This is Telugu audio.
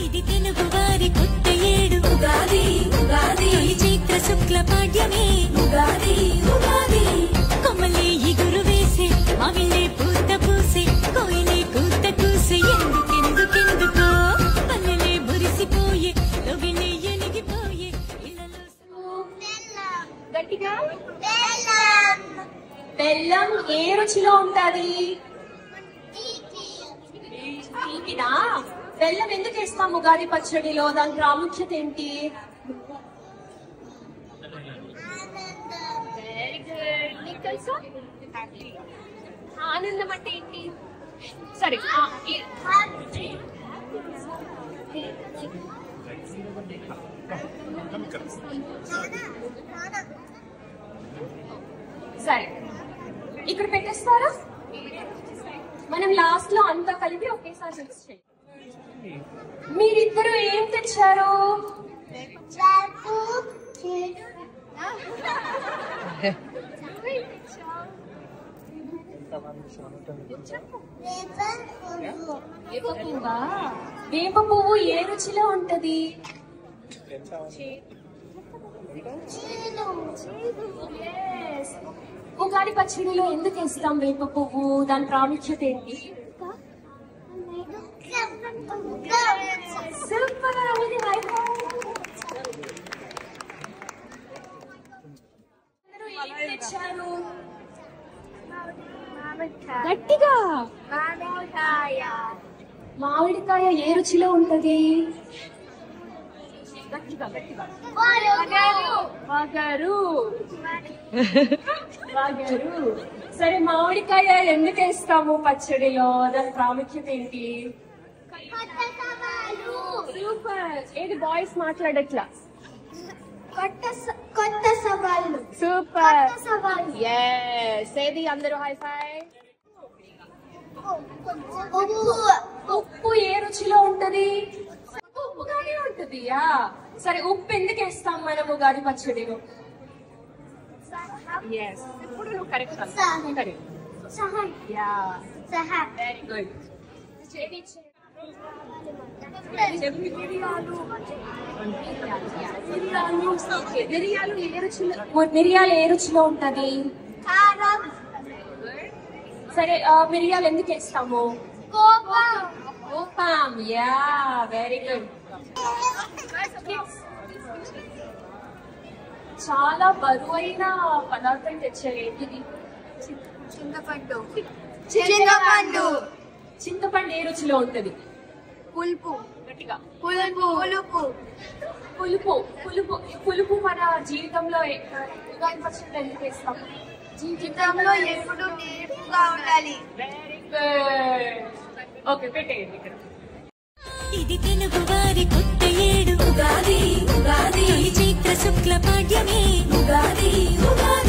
ఇది తెలుగువారి కొత్త ఏడు ఉగాది ఉగాది చైత్ర శుక్ల పాడ్యమే ఉగాది ఉగాది కొమ్మలే ఇగురు వేసే మావిలే పూత పూసే కోయిలే కూత కూసే ఎందుకెందుకో పల్లెలే మురిసిపోయే లోగిలే ఎనిగిపోయే గట్టిగా బెల్లం ఏ రుచిలో ఉంటది? తీపినా? బెల్లం ఎందుకు వేస్తాం ఉగాది పచ్చడిలో? దాని ప్రాముఖ్యత ఏంటి? Very good. నీకు తెలుసా? ఆనందం అంటే ఏంటి? సరే సరే ఇక్కడ పెట్టేస్తారా? మనం లాస్ట్ లో అంతా కలిపి ఒకేసారి మిక్స్ చేయండి. మీరిద్దరు ఏం తెచ్చారు? వేప పువ్వు ఏ రుచిలో ఉంటది? ఉగాది పచ్చడిలో ఎందుకు వేస్తాం వేప పువ్వు? దాని ప్రాముఖ్యత ఏంటి? సూపర్. గట్టిగా మామిడికాయ ఏ రుచిలో ఉంటది? వగరు. సరే మామిడికాయ ఎందుకు వేస్తాము పచ్చడిలో? దాని ప్రాముఖ్యత ఏంటి? సూపర్. ఏది బాయ్స్ మాట్లాడట్లా? కొత్త సవాళ్ళు. సూపర్. ఏది అందరూ హై ఫై. ఉప్పు ఏ రుచిలో ఉంటది? ఉప్పుగానే ఉంటది. సరే ఉప్పు ఎందుకు వేస్తాం మనం ఉగాది పచ్చడిలో? ఇప్పుడు నువ్వు కరెక్ట్. Very good. మిరియాలు ఏ రుచిలో ఉంటది? సరే మిరియాలు ఎందుకు వేస్తాము? కోపం. Very good. చాలా బరువైన పదార్థం తెచ్చారు. ఏంటిది? చింతపండు ఏ రుచిలో ఉంటది? పులుపు. గట్టిగా పులుపు మన జీవితంలో ఉగాది పచ్చడిలో ఎందుకు వేస్తాం? జీవితంలో ఎప్పుడు నేర్పుగా ఉండాలి. Very good. ఓకే పెట్టేయండి ఇక్కడ. ఇది తెలుగువారి కొత్త ఏడు ఉగాది ఉగాది చైత్ర శుక్ల పాడ్యమే ఉగాది ఉగాది